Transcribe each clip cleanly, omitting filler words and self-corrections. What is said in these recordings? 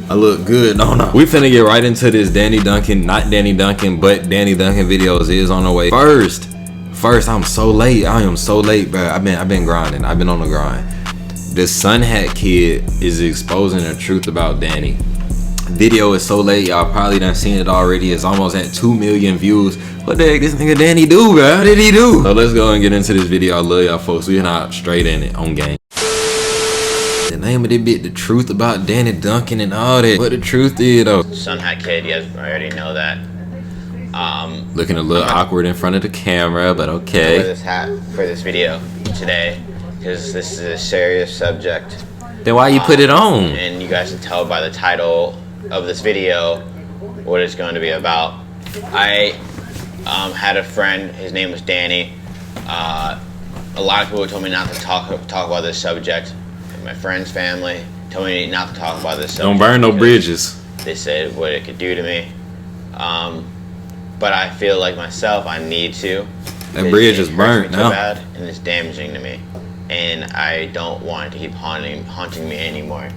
I look good, don't I? We finna get right into this Danny Duncan, not Danny Duncan, but Danny Duncan videos is on the way. First, I'm so late. I am so late, bro. I've been grinding. I've been on the grind. The Sun Hat kid is exposing the truth about Danny. Video is so late, y'all probably done seen it already. It's almost at 2 million views. What the heck this nigga Danny do, bro? What did he do? So let's go and get into this video. I love y'all folks. We not straight in it on game. The name of the bit, the truth about Danny Duncan and all that. What the truth is though. Sun Hat kid, you guys already know that. Looking a little awkward in front of the camera, but okay. I wear this hat for this video today because this is a serious subject. Then why you put it on? And you guys can tell by the title of this video what it's going to be about. I had a friend, his name was Danny. A lot of people told me not to talk about this subject. My friend's family told me not to talk about this subject. Don't burn no bridges. They said what it could do to me. But I feel like myself, I need to. That bridge is burnt now. Bad, and it's damaging to me. And I don't want it to keep haunting me anymore.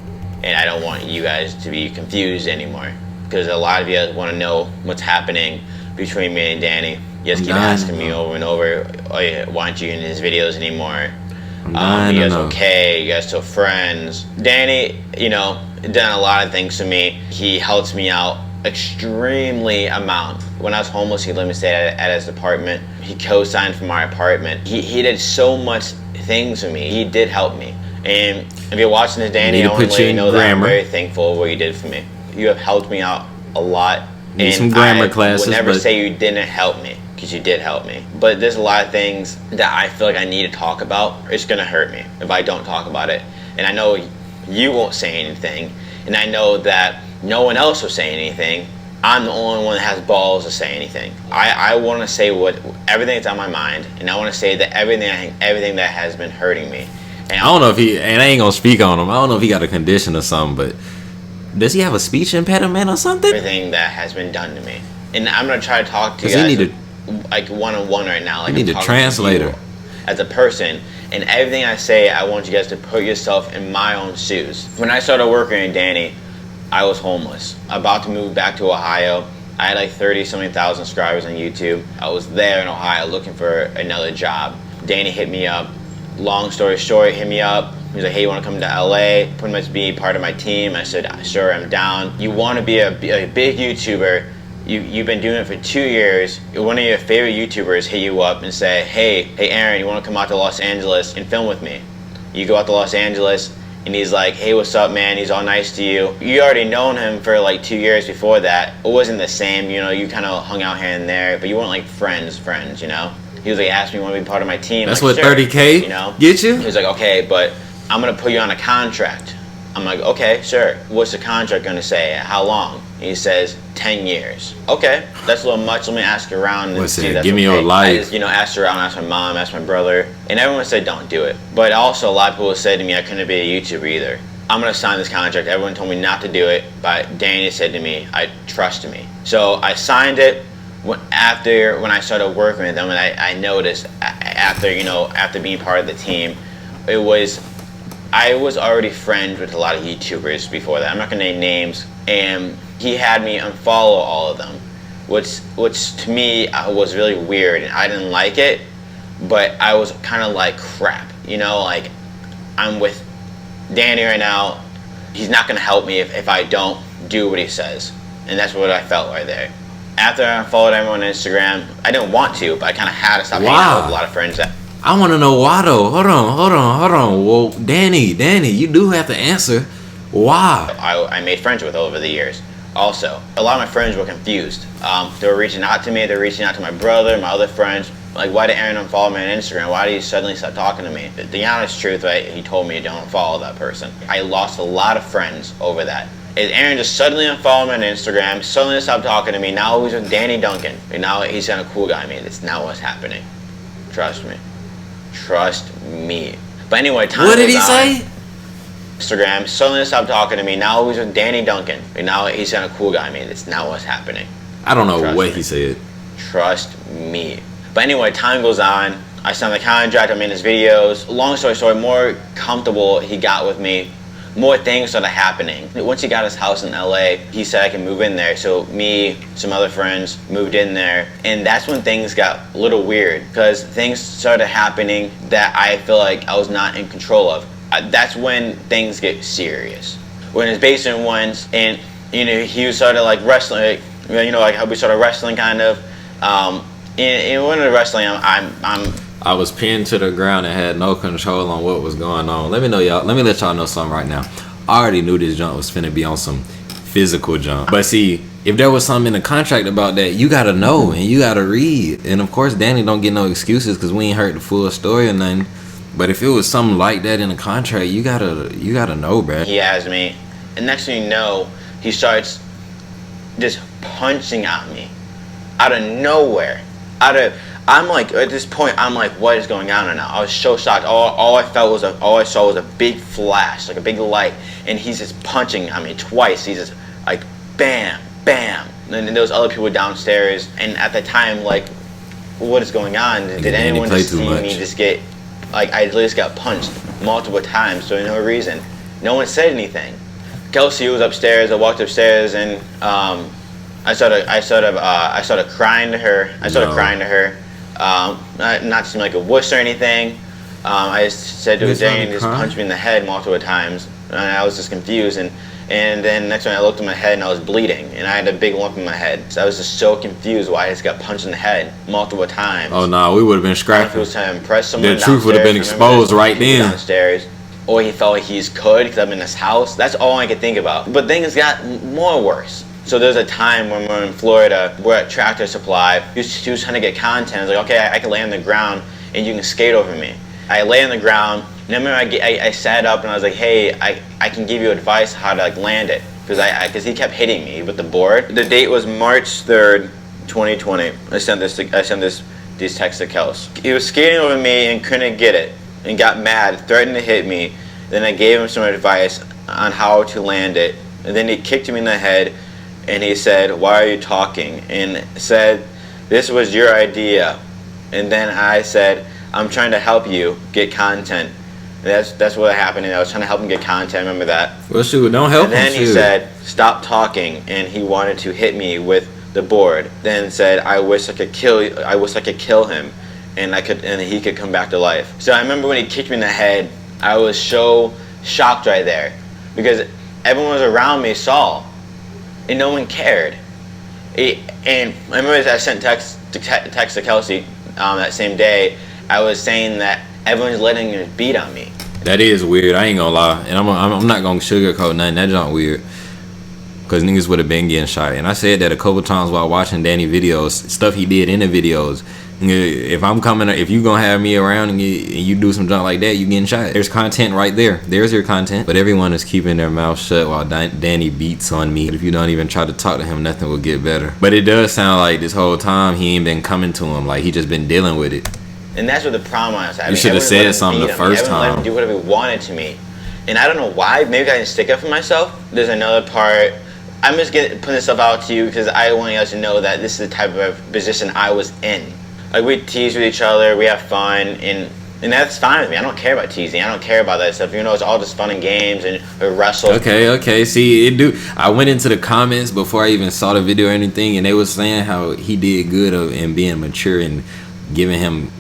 And I don't want you guys to be confused anymore. Because a lot of you guys want to know what's happening between me and Danny. You guys keep asking me over and over, oh yeah, why aren't you in his videos anymore? You guys okay? You guys still friends? Danny, you know, done a lot of things to me. He helps me out extremely amount. When I was homeless, he let me stay at his apartment. He co-signed for my apartment. He did so much things for me. He did help me. And if you're watching this, Danny, I want to let you know that I'm very thankful for what you did for me. You have helped me out a lot. Need some grammar classes. I would never say you didn't help me, because you did help me. But there's a lot of things that I feel like I need to talk about. It's gonna hurt me if I don't talk about it. And I know you won't say anything. And I know that no one else will say anything. I'm the only one that has balls to say anything. I want to say everything that's on my mind, and I want to say that everything that has been hurting me. And I don't know if and I ain't gonna speak on him. I don't know if he got a condition or something, but does he have a speech impediment or something? Everything that has been done to me, and I'm gonna try to talk to you guys like one-on-one right now. Like you need a translator as a person. And everything I say, I want you guys to put yourself in my own shoes. When I started working in Danny, I was homeless. About to move back to Ohio. I had like 30-something thousand subscribers on YouTube. I was there in Ohio looking for another job. Danny hit me up. Long story short, hit me up. He was like, hey, you want to come to LA? Pretty much be part of my team. I said, sure, I'm down. You want to be a big YouTuber. You've been doing it for 2 years. One of your favorite YouTubers hit you up and say, hey Aaron, you want to come out to Los Angeles and film with me? You go out to Los Angeles, and he's like, hey, what's up, man? He's all nice to you. You already known him for like 2 years before that. It wasn't the same, you know, you kind of hung out here and there, but you weren't like friends, you know? He was like, asked me, want to be part of my team. That's like, what sure, 30K you know? Get you? He was like, okay, but I'm going to put you on a contract. I'm like, okay, sure. What's the contract going to say? How long? And he says, 10 years. Okay, that's a little much. Let me ask around and see. Give me your life. I just, asked around, asked my mom, asked my brother, and everyone said don't do it. But also a lot of people said to me I couldn't be a YouTuber either. I'm going to sign this contract. Everyone told me not to do it, but Danny said to me, trust me. So I signed it. When I started working with them, and I noticed after being part of the team, I was already friends with a lot of YouTubers before that. I'm not gonna name names, and he had me unfollow all of them, which to me was really weird, and I didn't like it. But I was kind of like, crap, like I'm with Danny right now. He's not gonna help me if I don't do what he says, and that's what I felt right there. After I followed everyone on Instagram, I didn't want to, but I kind of had to stop hanging out with a lot of friends. I want to know why though. Hold on. Well, Danny, you do have to answer. Why? I made friends with over the years. Also, a lot of my friends were confused. They were reaching out to me. They were reaching out to my brother, my other friends. Like, why did Aaron unfollow me on Instagram? Why did he suddenly stop talking to me? The honest truth, right, he told me don't follow that person. I lost a lot of friends over that. Aaron just suddenly unfollowed me on Instagram, suddenly stopped talking to me. Now he's with Danny Duncan. And now he's kind of cool guy. I mean, that's not what's happening. Trust me. But anyway, what did he say? Instagram, suddenly stopped talking to me. Now he's with Danny Duncan. And now he's kind of cool guy. I mean, that's not what's happening. I don't know what he said. Trust me. But anyway, time goes on. I signed the contract. I'm in his videos. Long story short, more comfortable he got with me. more things started happening. Once he got his house in LA, he said I can move in there. So me, some other friends moved in there. And that's when things got a little weird, because things started happening that I feel like I was not in control of. That's when things get serious. When his basement went, and he was sort of like wrestling, like how we started wrestling kind of. In one of the wrestling, I was pinned to the ground and had no control on what was going on. Let me let y'all know something right now. I already knew this junk was finna be on some physical junk. But see, if there was something in the contract about that, you gotta know and you gotta read. And of course, Danny don't get no excuses because we ain't heard the full story or nothing. But if it was something like that in the contract, you gotta know, bruh. He has me, and next thing you know, he starts just punching at me out of nowhere. I'm like, at this point, I'm like, what is going on right now? I was so shocked. All I saw was a big flash, like a big light, and he's just punching at me twice. He's just like, bam, bam. And then there was other people downstairs, and at the time, like, what is going on? Did anyone just see me just get, like, I just got punched multiple times for no reason. No one said anything. Kelsey was upstairs. I walked upstairs, and I started crying to her. Not to seem like a wuss or anything. I just said to her, Jane, just punched me in the head multiple times, and I was just confused. And then next time I looked at my head and I was bleeding, and I had a big lump in my head. So I was just so confused why I just got punched in the head multiple times. Oh no, we would have been scrapping. He was trying to impress someone. The truth would have been exposed right then. Downstairs. Or he felt like he could because I'm in his house. That's all I could think about. But things got more worse. So there's a time when we're in Florida, we're at Tractor Supply. He was trying to get content. I was like, okay, I can lay on the ground and you can skate over me. I lay on the ground, and I remember I sat up and I was like, hey, I can give you advice how to like land it. Because he kept hitting me with the board. The date was March 3rd, 2020. I sent these texts to Kels. He was skating over me and couldn't get it, and got mad, threatened to hit me. Then I gave him some advice on how to land it. And then he kicked me in the head, and he said, why are you talking? And said, this was your idea. And then I said, I'm trying to help you get content. And that's what happened, and I was trying to help him get content, I remember that. Well, shoot, don't help him. And then he said, stop talking, and he wanted to hit me with the board. Then said, I wish I could kill him, and he could come back to life. So I remember when he kicked me in the head, I was so shocked right there, because everyone was around me saw, and no one cared. And I remember I sent text to Kelsey that same day. I was saying that everyone's letting him beat on me. That is weird. I ain't gonna lie, and I'm not gonna sugarcoat nothing. That's not weird, cause niggas would have been getting shot. And I said that a couple times while watching Danny videos, stuff he did in the videos. If you gonna have me around and you do some junk like that, you getting shot. There's content right there. There's your content. But everyone is keeping their mouth shut while Danny beats on me. If you don't even try to talk to him, nothing will get better. But it does sound like this whole time he ain't been coming to him. Like he just been dealing with it. And that's what the problem was. You should have said something the first time. Let him do whatever he wanted to me. And I don't know why. Maybe I didn't stick up for myself. There's another part. I'm just putting this stuff out to you because I want you guys to know that this is the type of position I was in. Like, we tease with each other, we have fun, and that's fine with me. I don't care about teasing. I don't care about that stuff. It's all just fun and games and wrestle. Okay. See, I went into the comments before I even saw the video or anything, and they was saying how he did good in being mature and giving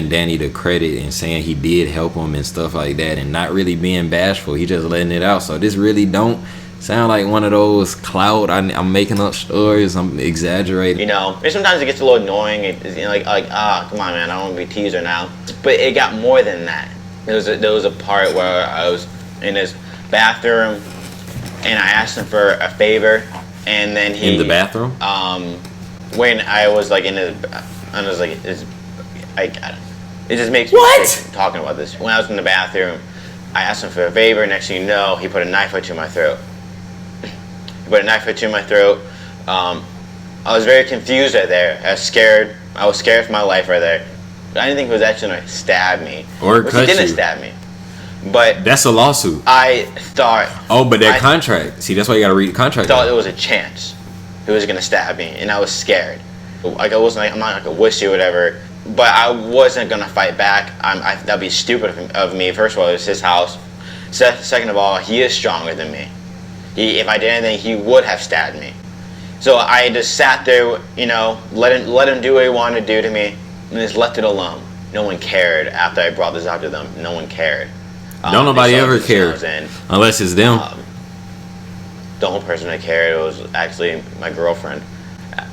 Danny the credit and saying he did help him and stuff like that, and not really being bashful. He just letting it out. So this really don't sound like one of those clout. I'm making up stories. I'm exaggerating. And sometimes it gets a little annoying. It's, come on, man, I don't want to be a teaser now. But it got more than that. There was a part where I was in his bathroom, and I asked him for a favor, and then he in the bathroom. When I was like in his, I was like, it just makes me sick talking about this. When I was in the bathroom, I asked him for a favor. Next thing you know, he put a knife right to my throat. I was very confused right there. I was scared for my life right there. I didn't think he was actually going to stab me. Or cut you. He didn't stab me. But that's a lawsuit. I thought. Oh, but that contract. See, that's why you got to read the contract. I thought there was a chance he was going to stab me, and I was scared. Like, I'm not like a wussy or whatever, but I wasn't going to fight back. That'd be stupid of me. First of all, it was his house. Second of all, he is stronger than me. If I did anything, he would have stabbed me. So I just sat there, you know, let him do what he wanted to do to me, and just left it alone. No one cared after I brought this up to them. No one cared. Don't nobody ever care unless it's them. The only person that cared was actually my girlfriend.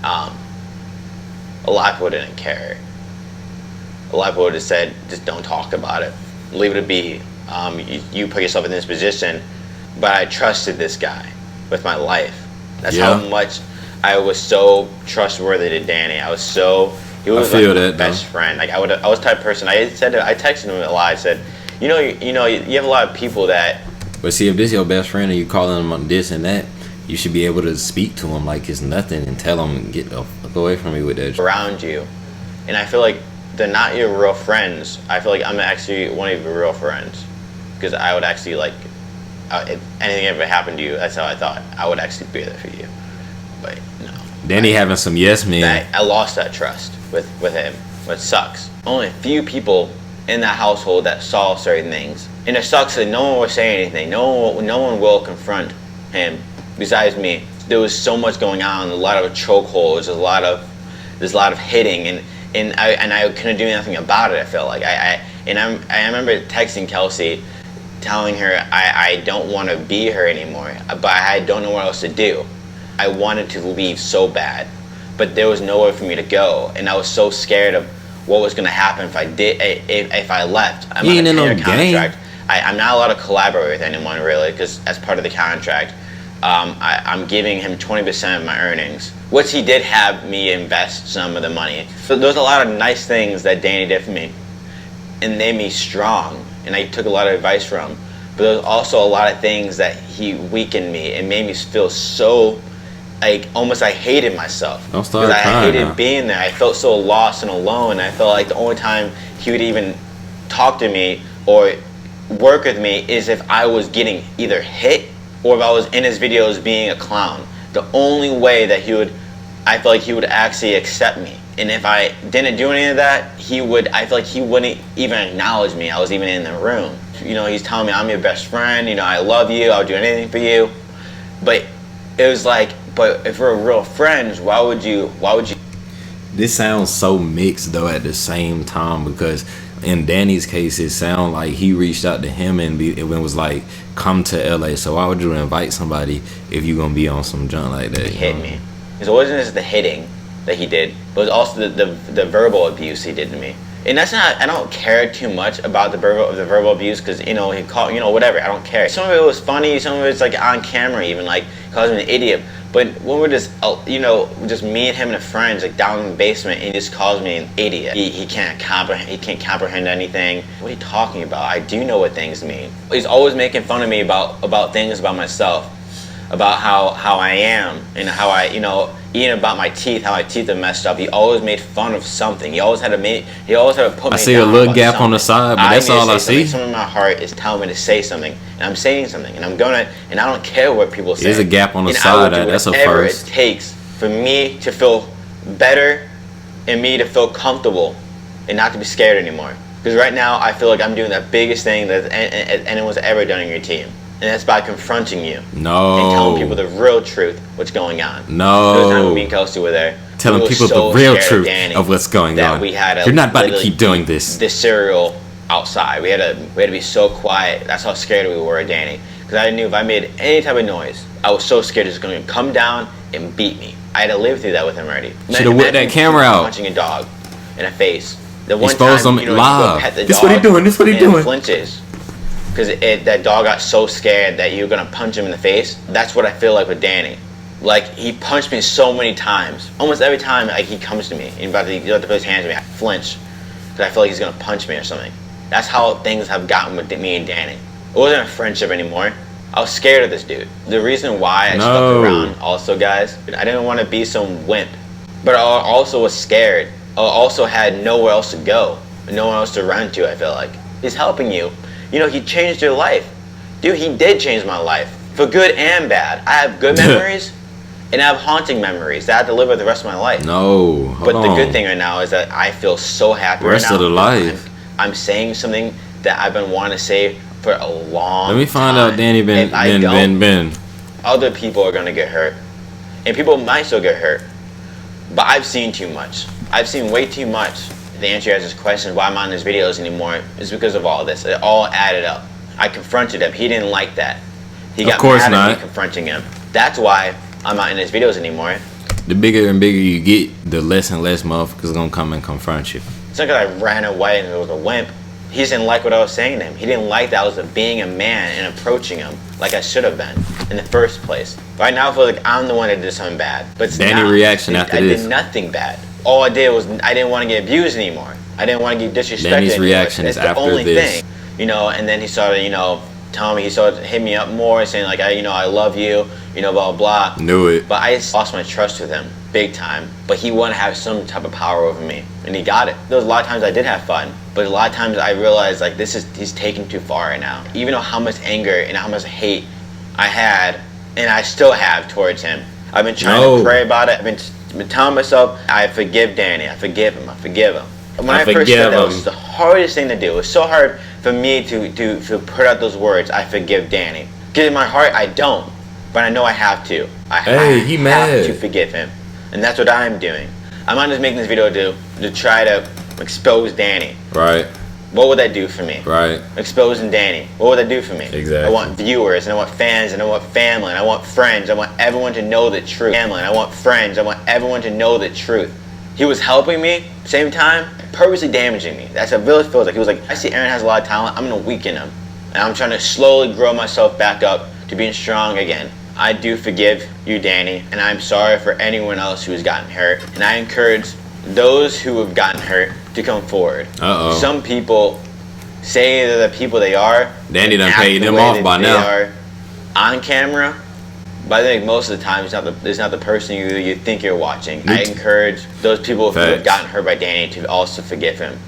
A lot of people didn't care. A lot of people just said, just don't talk about it. Leave it to be. You put yourself in this position, but I trusted this guy with my life. That's how much I was so trustworthy to Danny. He was like my best friend. Like I was the type of person. I texted him a lot. I said, you have a lot of people that. But see, if this is your best friend and you calling him this and that, you should be able to speak to him like it's nothing and tell him, get the fuck away from me with that. Around you, and I feel like they're not your real friends. I feel like I'm actually one of your real friends, because I would actually like, if anything ever happened to you, that's how I thought I would actually be there for you. But no. Danny having some yes men. I lost that trust with him, which sucks. Only a few people in that household that saw certain things, and it sucks that no one will say anything. No one will confront him besides me. There was so much going on, a lot of chokeholds, there's a lot of hitting, and I couldn't do nothing about it. I felt like I remember texting Kelsey, telling her I don't want to be her anymore, but I don't know what else to do. I wanted to leave so bad, but there was nowhere for me to go, and I was so scared of what was going to happen if I left. I'm on a 10-year contract. I'm not allowed to collaborate with anyone really, because as part of the contract, I'm giving him 20% of my earnings, which he did have me invest some of the money. So there's a lot of nice things that Danny did for me and made me strong, and I took a lot of advice from. But there's also a lot of things that he weakened me and made me feel so, like, almost I hated myself. Don't start crying. I hated being there. I felt so lost and alone. I felt like the only time he would even talk to me or work with me is if I was getting either hit or if I was in his videos being a clown. The only way that I feel like he would actually accept me. And if I didn't do any of that, I feel like he wouldn't even acknowledge me. I was even in the room. You know, he's telling me I'm your best friend, I love you, I'll do anything for you. But it was like, but if we're real friends, why would you? This sounds so mixed though at the same time, because in Danny's case, it sounded like he reached out to him and was like, come to LA. So why would you invite somebody if you're going to be on some junk like that? He hit me. It wasn't just the hitting that he did, but it was also the verbal abuse he did to me. And that's not, I don't care too much about the verbal abuse, because, he called, whatever, I don't care. Some of it was funny, some of it's like on camera even, like, calls me an idiot. But when we're just, just me and him and the friends, like, down in the basement, and he just calls me an idiot. He can't comprehend anything. What are you talking about? I do know what things mean. He's always making fun of me about things about myself, about how I am, and how I, even about my teeth, how my teeth are messed up. He always made fun of something. He always had to put me down. I see a little gap on the side, but that's all I see. Something in my heart is telling me to say something, and I'm saying something, and I don't care what people say. There's a gap on the side. That's a first. Whatever it takes for me to feel better and me to feel comfortable and not to be scared anymore. Because right now, I feel like I'm doing the biggest thing that anyone's ever done in your team. And that's by confronting you. No. And telling people the real truth, what's going on. No. Those times me and Kelsey were there. Telling people the real truth of what's going on. You're not about to keep doing this. This cereal outside. We had to be so quiet. That's how scared we were of Danny. Because I knew if I made any type of noise, I was so scared he was going to come down and beat me. I had to live through that with him already. Should have whipped that camera out. Punching a dog in the face. The one Expose time, him live. This what he doing. This what he doing. Flinches. Because that dog got so scared that you're gonna punch him in the face. That's what I feel like with Danny. Like, he punched me so many times. Almost every time, like, he comes to me and about to put his hands on me, I flinch because I feel like he's gonna punch me or something. That's how things have gotten with me and Danny. It wasn't a friendship anymore. I was scared of this dude. The reason why I stuck around, also, guys, I didn't want to be some wimp, but I also was scared. I also had nowhere else to go, no one else to run to. I feel like he's helping you. He changed your life. Dude, he did change my life. For good and bad. I have good memories, and I have haunting memories that I have to live with the rest of my life. No, But the good thing right now is that I feel so happy rest right now. Of the life. I'm saying something that I've been wanting to say for a long Let me find time. out Danny been. Other people are gonna get hurt, and people might still get hurt. But I've seen too much. I've seen way too much. The answer to this question, why I'm on his videos anymore, is because of all this. It all added up. I confronted him. He didn't like that. He got mad at me confronting him. That's why I'm not in his videos anymore. The bigger and bigger you get, the less and less motherfuckers gonna come and confront you. It's not because I ran away and it was a wimp. He just didn't like what I was saying to him. He didn't like that I was being a man and approaching him like I should have been in the first place. Right now I feel like I'm the one that did something bad. But Danny reaction after this. I did nothing bad. All I did was I didn't want to get abused anymore. I didn't want to get disrespected Danny's anymore. reaction is after only this. Thing, you know, and then he started, you know, telling me, he started hitting me up more, saying like, I love you, blah, blah, blah. Knew it. But I just lost my trust with him, big time. But he wanted to have some type of power over me, and he got it. There was a lot of times I did have fun, but a lot of times I realized like he's taking too far right now. Even though how much anger and how much hate I had, and I still have towards him. I've been trying to pray about it. I've been telling myself, I forgive Danny, I forgive him. When I first said that, it was the hardest thing to do. It was so hard for me to put out those words, I forgive Danny. Because in my heart, I don't. But I know I have to. I have to forgive him. And that's what I'm doing. I'm not just making this video to try to expose Danny. Right. What would that do for me? Right. Exposing Danny. What would that do for me? Exactly. I want viewers, and I want fans, and I want family, and I want friends. I want everyone to know the truth. Family, and I want friends. I want everyone to know the truth. He was helping me, same time, purposely damaging me. That's what it really feels like. He was like, I see Aaron has a lot of talent, I'm gonna weaken him. And I'm trying to slowly grow myself back up to being strong again. I do forgive you, Danny, and I'm sorry for anyone else who has gotten hurt. And I encourage those who have gotten hurt to come forward. Some people say they're the people they are. Danny done paid them off by now. They are on camera. But I think most of the time it's not the person you think you're watching. I encourage those people who have gotten hurt by Danny to also forgive him.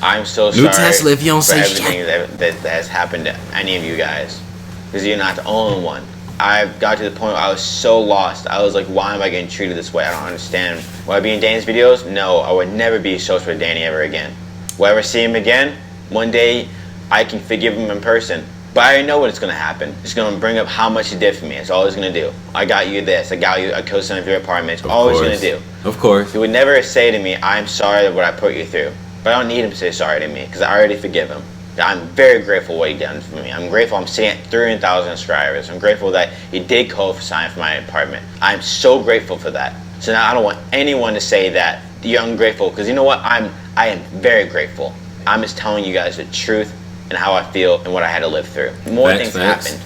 I'm so sorry Tesla if you don't for say everything that has happened to any of you guys. Because you're not the only one. I got to the point where I was so lost. I was like, why am I getting treated this way? I don't understand. Will I be in Danny's videos? No, I would never be social with Danny ever again. Will I ever see him again? One day I can forgive him in person. But I already know what's going to happen. It's going to bring up how much he did for me. That's all he's going to do. I got you this. I got you a co-sign of your apartment. It's all he's going to do. Of course. He would never say to me, I'm sorry for what I put you through. But I don't need him to say sorry to me because I already forgive him. I'm very grateful what he done for me. I'm grateful I'm sitting at 300,000 subscribers. I'm grateful that he did co-sign for my apartment. I'm so grateful for that. So now I don't want anyone to say that you're ungrateful because you know what? I am very grateful. I'm just telling you guys the truth and how I feel and what I had to live through. More things happened,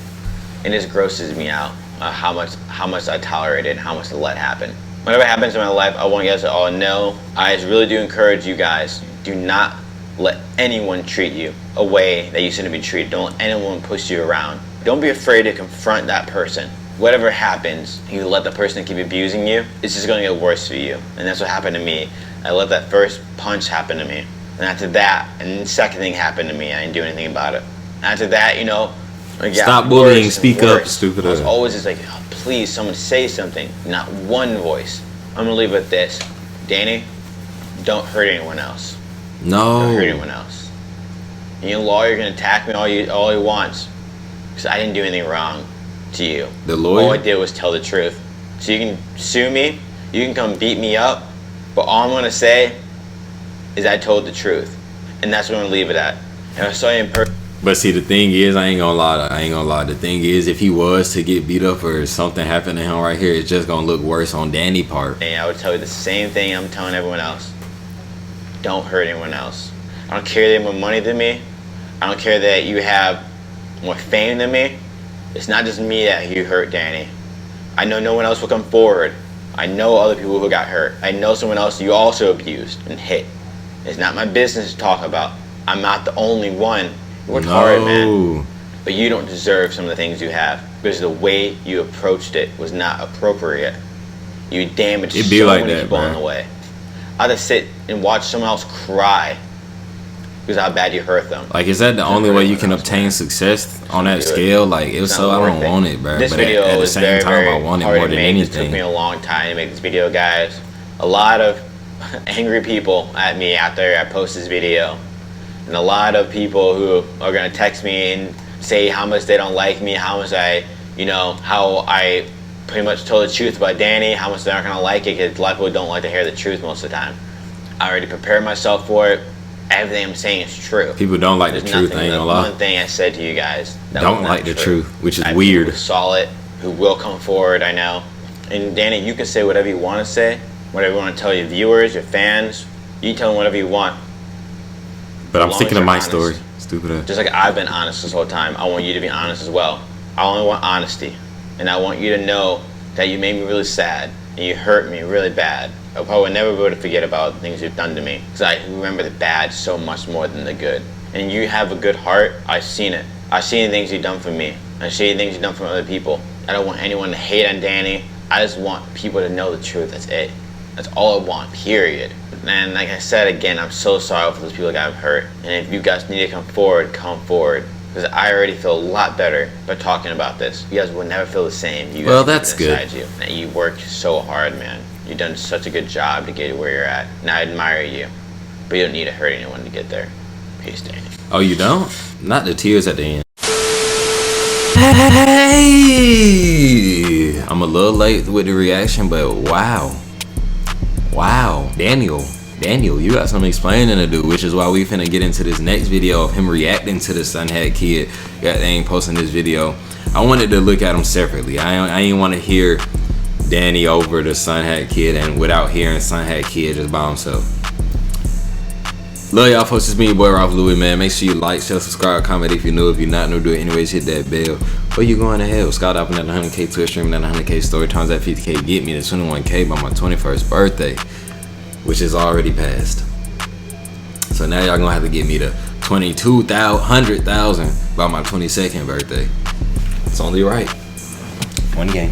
and this grosses me out. How much I tolerated, how much I let happen. Whatever happens in my life, I want you guys to all know. I just really do encourage you guys. Do not let anyone treat you a way that you shouldn't be treated. Don't let anyone push you around. Don't be afraid to confront that person. Whatever happens, you let the person keep abusing you, it's just gonna get worse for you. And that's what happened to me. I let that first punch happen to me. And after that, and the second thing happened to me, I didn't do anything about it. After that, stop bullying, speak up, stupid. I was always just like, oh, please, someone say something. Not one voice. I'm gonna leave with this. Danny, don't hurt anyone else. No. Don't hurt anyone else. And your lawyer can attack me all he wants. Because I didn't do anything wrong to you. The lawyer? All I did was tell the truth. So you can sue me, you can come beat me up, but all I'm gonna say is I told the truth. And that's what I'm gonna leave it at. And I saw you in person. But see, the thing is, I ain't gonna lie. The thing is, if he was to get beat up or something happened to him right here, it's just gonna look worse on Danny's part. And I would tell you the same thing I'm telling everyone else. Don't hurt anyone else. I don't care that you have more money than me. I don't care that you have more fame than me. It's not just me that you hurt, Danny. I know no one else will come forward. I know other people who got hurt. I know someone else you also abused and hit. It's not my business to talk about. I'm not the only one. You worked hard, man. But you don't deserve some of the things you have because the way you approached it was not appropriate. You damaged so many people on the way. I had to sit and watch someone else cry because how bad you hurt them. Like, is that the only way you can obtain success on that scale? Like, if so, I don't want it, bro. This video at the same time, I want it more than anything. It took me a long time to make this video, guys. A lot of angry people at me after I post this video. And a lot of people who are going to text me and say how much they don't like me, how much how I pretty much told the truth about Danny, how much they're not gonna like it, because a lot of people don't like to hear the truth most of the time. I already prepared myself for it. Everything I'm saying is true. People don't like the truth, I ain't gonna lie. One thing I said to you guys that don't like the truth, which is weird. Who saw it, who will come forward, I know. And Danny, you can say whatever you want to say, whatever you want to tell your viewers, your fans. You tell them whatever you want. But I'm sticking to my story. Stupid ass. Just like I've been honest this whole time, I want you to be honest as well. I only want honesty. And I want you to know that you made me really sad and you hurt me really bad. I probably never be able to forget about things you've done to me, because I remember the bad so much more than the good. And you have a good heart. I've seen it. I've seen the things you've done for me. I've seen the things you've done for other people. I don't want anyone to hate on Danny. I just want people to know the truth. That's it. That's all I want, period. And like I said again, I'm so sorry for those people that got hurt. And if you guys need to come forward, because I already feel a lot better by talking about this. You guys will never feel the same. You well, that's good. You worked so hard, man. You've done such a good job to get where you're at. And I admire you. But you don't need to hurt anyone to get there. Peace, Danny. Oh, you don't? Not the tears at the end. Hey! I'm a little late with the reaction, but wow. Wow. Daniel, you got some explaining to do, which is why we finna get into this next video of him reacting to the Sun Hat Kid. They ain't posting this video. I wanted to look at them separately. I ain't want to hear Danny over the Sun Hat Kid and without hearing Sun Hat Kid just by himself. Love y'all folks. It's me, your boy Ralph Louis, man. Make sure you like, share, subscribe, comment if you're new. If you're not new, do it anyways. Hit that bell. Where you going to hell? Skydiving at 100K Twitch streaming at 100K story times at 50K. Get me to 21K by my 21st birthday, which is already passed. So now y'all gonna have to get me to 100,000 by my 22nd birthday. It's only right. One game.